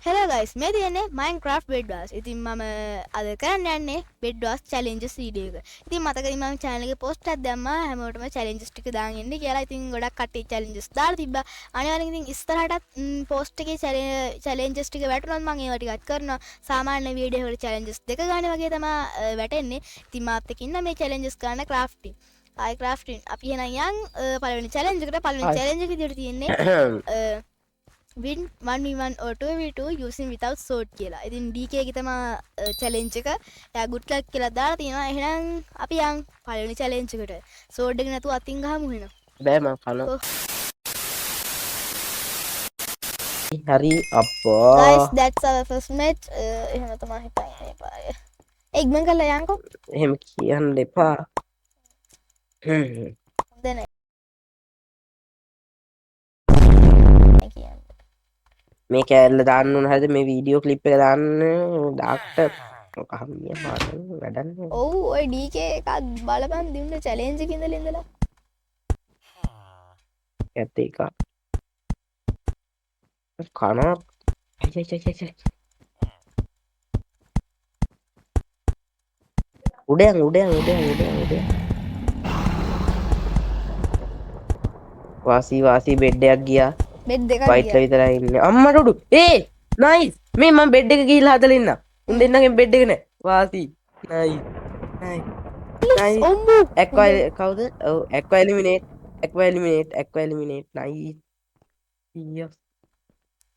Hello guys, මේ තියෙන්නේ Minecraft bed wars. ඉතින් මම අද කරන්න යන්නේ bed wars challenges video එක. ඉතින් මතකද මම channel එකේ post එකක් දැම්මා හැමෝටම challenges ටික දාන්න ඉන්න කියලා. ඉතින් ගොඩක් කට්ටිය challenges දාලා තිබ්බා. අනිවාර්යෙන් ඉතින් ඉස්සරහටත් post එකේ challenges ටික වැටුණොත් මම ඒවා ටිකක් කරනවා. සාමාන්‍ය වීඩියෝ වල challenges දෙක ගන්න වගේ තමයි වැටෙන්නේ. ඉතින් මාත් එක්ක ඉන්න මේ challenges ගන්න crafting. crafting අපි එහෙනම් යන් පළවෙනි challenge එකට. පළවෙනි challenge එක විදිහට තියෙන්නේ win 1v1 or 2v2 using without sword කියලා. ඉතින් DK ගේ තමයි challenge එක. එයා good luck කියලා දාලා තිනවා. එහෙනම් අපි යන් පළවෙනි challenge එකට. sword එක නැතුව අතින් ගහමු එහෙනම්. බෑ මම කන. හරි අප්පා. Guys, that's our first match. එහෙම තමයි හිතන්නේ මේ පාරේ. ඉක්මන් කරලා යන්කෝ. එහෙම කියන්න එපා. හොඳ නැහැ. කියන්න. මේ කෑල්ල දාන්න ඕන හැද මේ වීඩියෝ ක්ලිප් එක දාන්න ඩාක්ටර් කහමිය මාතන් වැඩන්නේ. ඔව් ඔය DK එකක් බලපන් දින්න challenge එකේ ඉඳලා ඇත්ත එක. කන උඩයන් වාසි බෙඩ් එකක් ගියා. බෙඩ් දෙකක් වයිට් ලා විතරයි ඉන්නේ. අම්මට උඩු. නයිස්. මේ මම බෙඩ් එක ගිහිල්ලා හදලා ඉන්න. උන් දෙන්නගෙන් බෙඩ් එක නෑ. වාසි. නයිස්. ඇක්වා කවුද? ඔව් ඇක්වා එලිමිනේට්. නයිස්. ඊයස්.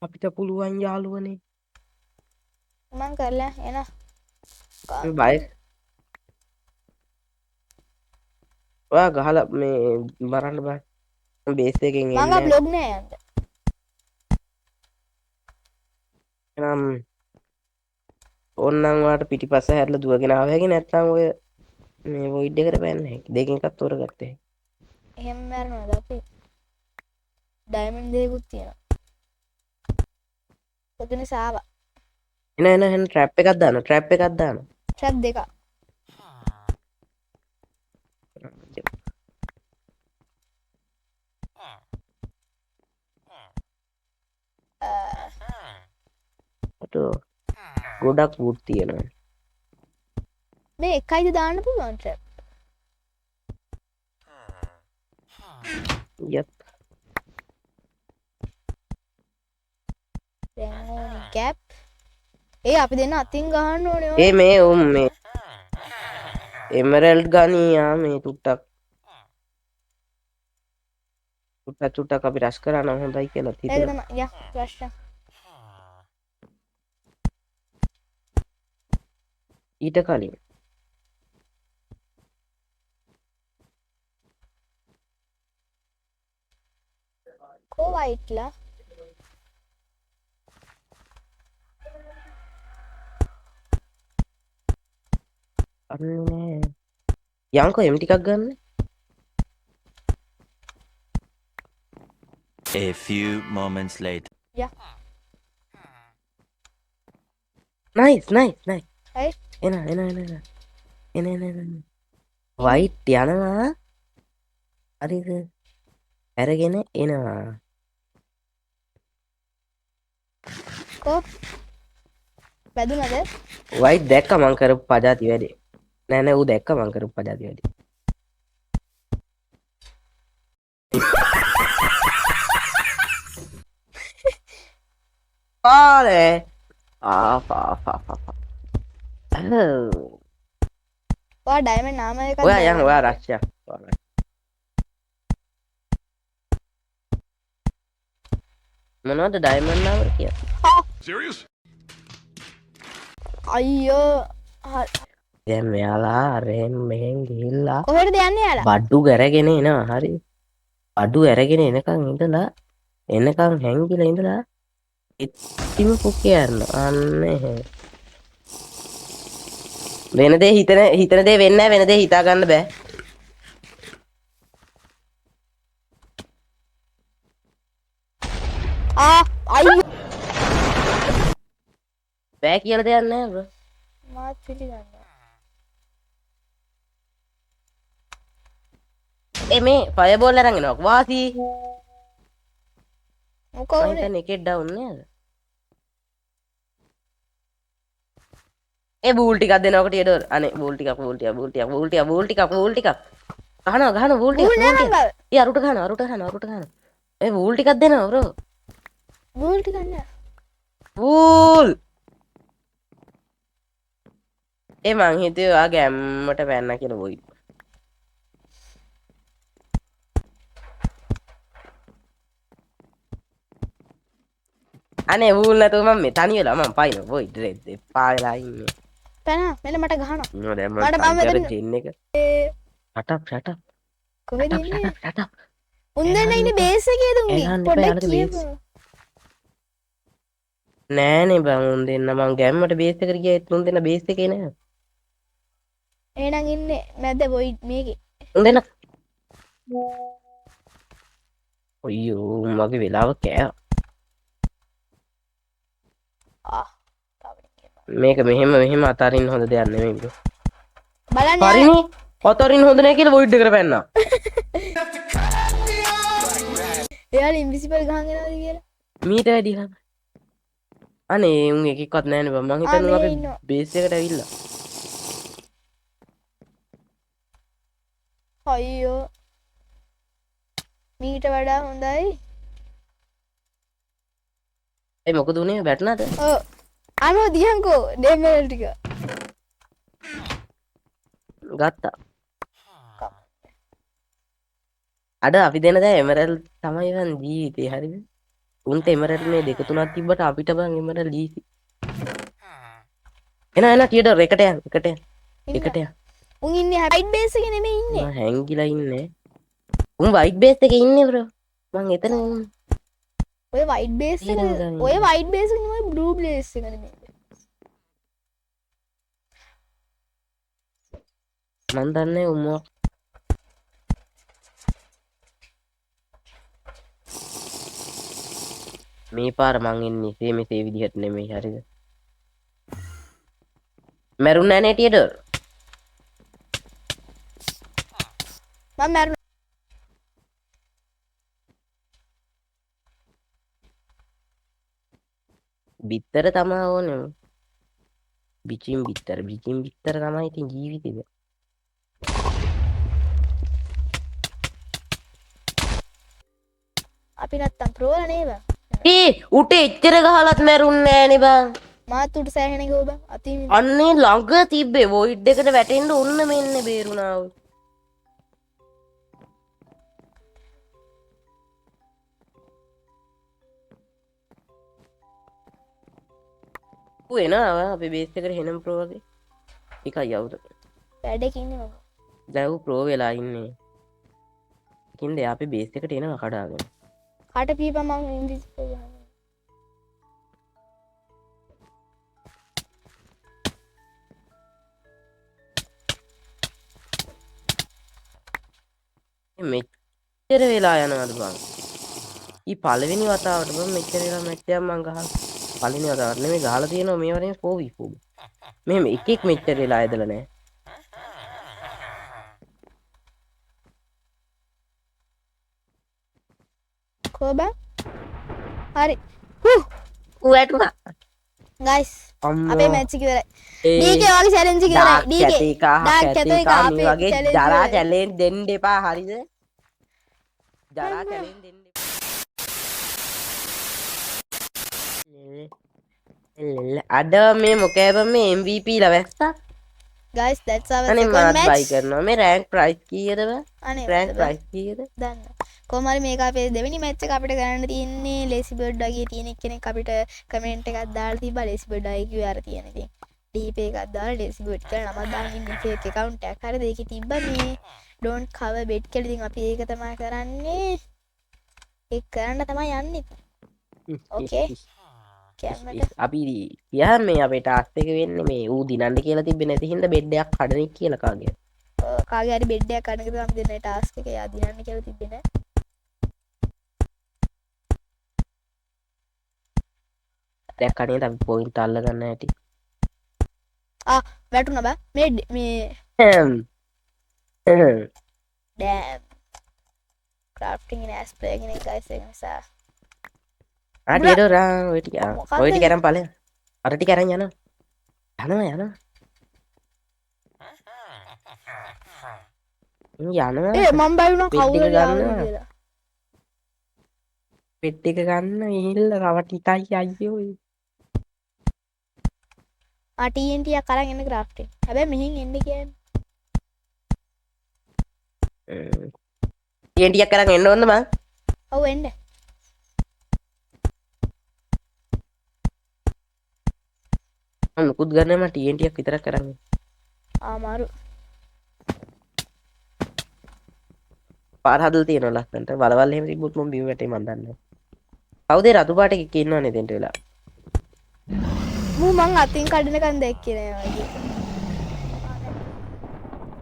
අපිට පුළුවන් යාළුවනේ. මං කරලා එන. බයි. ඔයා ගහලා මේ බලන්න බෑ. බේස් එකෙන් එන්නේ. මං බ්ලොග් නෑ යන්න. එනම් ඕන්නම් වාට පිටිපස්ස හැරලා දුවගෙන ආව හැකි නැත්නම් ඔය මේ වොයිඩ් එකට බෑන්න හැකි. දෙකෙන් එකක් තෝරගත්තේ. එහෙම මරනවාද අපි? ඩයමන්ඩ් දෙකකුත් තියෙනවා. ඔතන සාවා. එන ට්‍රැප් එකක් දාන්න. ට්‍රැප් දෙකක්. ගොඩක් වුඩ් තියෙනවා. මේ එකයිද දාන්න පුළුවන් ට්‍රැප්? යප්. දැන් ඕනි කැප්. අපි දෙන්න අතින් ගහන්න ඕනේ. මේ මේ එමරල්ඩ් ගනියා මේ චුට්ටක් අපි රෂ් කරා නම් හොඳයි කියලා ඒක හිතෙනවා. තමයි. යා ප්‍රශ්න. ඊට කලින් කෝ වයිට්ලා අන්නේ යංකෝ එම් ටිකක් ගන්න. A few moments later. යා නයිස්. හරි. එන වයිට් යනවා. හරිද? අරගෙන එනවා. කෝ වැදුනද? වයිට් දැක්ක මං කරපු පජාති වැඩේ. නෑ ඌ දැක්ක මං කරපු පජාති වැඩේ. ආලේ ඔයා ඩයමන්ඩ් නාම එකක් ඔයා යන්න ඔයා රක්ෂයා. මොනවද ඩයමන්ඩ් නාම කියලා? Serious? අයියෝ දැන් මෙයාලා අරෙන් මෙහෙන් ගිහිල්ලා කොහෙටද යන්නේ යාලා? බඩු ගරගෙන එනවා. හරි. බඩු අරගෙන එනකන් හැංගිලා ඉඳලා ඉතිම පුකේ යන්න. අන්න එහෙම. වෙන දේ හිතන දේ වෙන්නේ නැහැ. වෙන දේ හිතා ගන්න බෑ. අයියෝ බෑ කියලා දෙයක් නැහැ බ්‍රෝ. මාත් පිළිගන්නවා. මේ ෆයර්බෝල් අරන් එනවා. වාසි. මොකෝ මම හිතන්නේ එකෙක් ඩවුන් නේද? ඒ බූල් ටිකක් දෙනකොට ටියඩර් අනේ බූල් ටිකක් ගහනවා බූල් ටික බූල් නෑ මං ඒ අරුට ගහනවා ඒ බූල් ටිකක් දෙනවා බ්‍රෝ බූල් ටික නෑ. බූල් ඒ මං හිතුවේ ඔයා ගැම්මට පැන්න කියලා වොයි අනේ බූල් නැතුව මම මේ තනි වෙලා මම පයින් වොයි ඩ්‍රෙඩ් එපා වෙලා ඉන්නේ පැන මෙන්න මට ගහනවා. නෝ දැන් මට මම මම මෙතන- ජින් එක shut up කොහෙද ඉන්නේ? shut up උන් දෙන්න ඉන්නේ බේස් එකේද උන්ගේ? එහන්න එපා, පොඩ්ඩක් යාළුවෝ කියපන්. නෑනේ බං උන් දෙන්න මං ගැම්මට බේස් එකට ගියා උන් දෙන්න බේස් එකේ නෑ එහෙනම් ඉන්නේ මැද වොයි මේකේ. උන් දෙන්න ඔයියෝ මගේ වෙලාව කෑ ආ. තාවනේ කියපන්. මේක මෙහෙම අතාරින්න හොඳ දෙයක් නෙමෙයි බ්‍රෝ බලන්න යාළුවා. හරිනේ අතාරින්න හොඳ නෑ කියලා වොයිඩ් එකට පැන්නා එයාලා ඉන්විසිබල් ගහන් එනවාද කියලා. මීට වැඩි හා අනේ උන් එකෙක්වත් නෑනේ බං මං හිතන්නේ මේ අපේ ඉන්නවා. බේස් එකට ඇවිල්ලා අයියෝ. මීට වඩා හොඳයි. ඒ මොකද උනේ වැටුණාද ඔව්. අනෝ දියන්කෝ ඩෙමරල් ටික. ගත්තා අඩ අපි දෙන දැන් එමරල් තමයි වන් ජීවිතේ හරිද උන්ට එමරල් මේ දෙක තුනක් තිබ්බට අපිට බං එමරල් ලීසි එන ටියඩර් එකට යන්න උන් ඉන්නේ හයිඩ් බේස් එකේ නෙමෙයි ඉන්නේ. මම හැංගිලා ඉන්නේ උන් වයිට් බේස් එකේ ඉන්නේ බ්‍රෝ මං එතන ඉන්නේ ඔය වයිට් බේස් එක ඊළඟ ඔය වයිට් බේස් එක නෙමෙයි බ්ලූ බේස් එක නෙමෙයි. මන් දන්නේ උම්මෝ මේ පාර මං ඉන්නේ මෙසේ විදිහට නෙමෙයි හරිද මැරුන් නෑනේ ටියඩර් මම මැරුණා. බිත්තර තමා ඕනේ බිචින් බිත්තර තමයි ඉතින් ජීවිතේද අපි නැත්තම් ප්‍රෝල නේද? උට එච්චර ගහලත් මැරුන්නේ නෑනේ බං මාත් උට සෑහෙන ගෝ බං. අතින් අන්නේ ළඟ තිබ්බේ වොයිඩ් එකට වැටෙන්න ඔන්න මෙන්න බේරුණා ඔය ඌ එනවා අපේ බේස් එකට හෙනම් ප්‍රෝ වගේ එකයි අවුද වැඩක ඉන්නේ මම. දැන් ඌ ප්‍රෝ වෙලා ඉන්නේ කින්ද අපේ බේස් එකට එනවා කඩාගෙන කාට පීපන් මං ඉන්විසිබල් ගහනවා. මෙච්චර වෙලා යනවද බං ඊ පළවෙනි වතාවට බං මෙච්චර වෙලා මැච්චයක් මං ගහලා පළවෙනි වතාවට නෙමෙයි ගහලා තියෙනවා මේ වරේ පොවි මෙහෙම එකෙක් මෙච්චර වෙලා ඇදලා නැහැ කෝ බං? හරි. හූ. ඌ වැටුණා ගයිස් අම්මෝ. අපේ මැච් එක ඉවරයි. ඒ ඩීකේ වගේ challenge එක ඉවරයි. ඩීකේ. ඩාක් කැත එක මේ අපේ වගේ challenge ජරා ඉවරයි. චැලෙන්ජ් දෙන්න එපා හරිද ජරා චැලෙන්ජ් දෙන්න එපා අද මේ මොකෑබ මේ MVP ලවැස්සා Guys, that's our අනේ second මාත් බයි match. කරනවා මේ රෑන්ක් ප්‍රයිස් කීයද බං අනේ රෑන්ක් බං. ප්‍රයිස් කීයද දන්න. කොහොම හරි මේක අපේ දෙවෙනි මැච් එක අපිට කරන්න තියෙන්නේ ලේසි බර්ඩ් වගේ තියෙන කෙනෙක් අපිට කමෙන්ට් එකක් දාලා තිබ්බා ලේසි බර්ඩ් අය කිව්වේ අර තියෙන ඉතින් ඩීප් එකක් දාලා ලේසි බර්ඩ් කියලා නමක් දාගෙන ඉන්න ෆේක් account එකක් හරිද ඒකේ තිබ්බා මේ don't cover bet කියලා ඉතින් අපි ඒක තමයි කරන්නේ ඒක කරන්න තමයි යන්නේ Okay. කැමරට අපි කියා මේ අපේ ටාස්ක් එක වෙන්නේ මේ ඌ දිනන්න කියලා තිබ්බේ නැති හින්දා බෙඩ් එකක් කඩන එක කියලා කාගේ කාගේ හරි බෙඩ් එකක් ගන්න කියලා අපි දෙන්න ටාස්ක් එක යා දිනන්න කියලා තිබ්බේ නෑ දැක්කනේ අපි පොයින්ට් අල්ල ගන්න ඇති වැටුණා බා මේ damn crafting in as play කෙනෙක් guys ඒක නිසා ආටියට රා ඔය ටික මොකක්ද ඔය ටික අරන් ඵලයන් අර ටික අරන් යනවා යනවා ඒ මම බැලුණා බෙඩ් එක කවුද ගන්න. කියලා. පෙට් එක ගන්න ඉහිල්ල රවටිකයි අයියෝ. TNT එකක් අරන් එන්න ක්‍රාෆ්ට් එක. හැබැයි මෙහෙන් එන්න කියන්නේ. ටියක් කරන් එන්න ඕනද මං? ඔව් එන්න. මම මුකුත් ගන්න මම ටියක් විතරක් කරන්නේ. ආමාරු. පාර හදලා තියෙනවා ලස්සනට. වලවල් එහෙම තිබ්බොත් මම බිම වැටේ මන් දන්නේ. කවුද ඒ රතු පාට එකක් ඉන්නවනේ දෙන්න වෙලා. මං අතින් කඩනකන් දැක්කේ නෑ වගේ.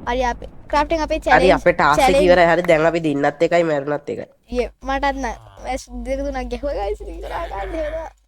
හරි අපේ ක්‍රාෆ්ටින් අපේ හරි චැලෙන්ජ් අපේ ටාස්ක් එක ඉවරයි. හරි දැන් අපි දින්නත් එකයි මැරුණත් එකයි. මටත් නෑ මැස් දෙක තුනක් ගැහුවා ගයිස් ඉතින් කරා ගන්න හේතුව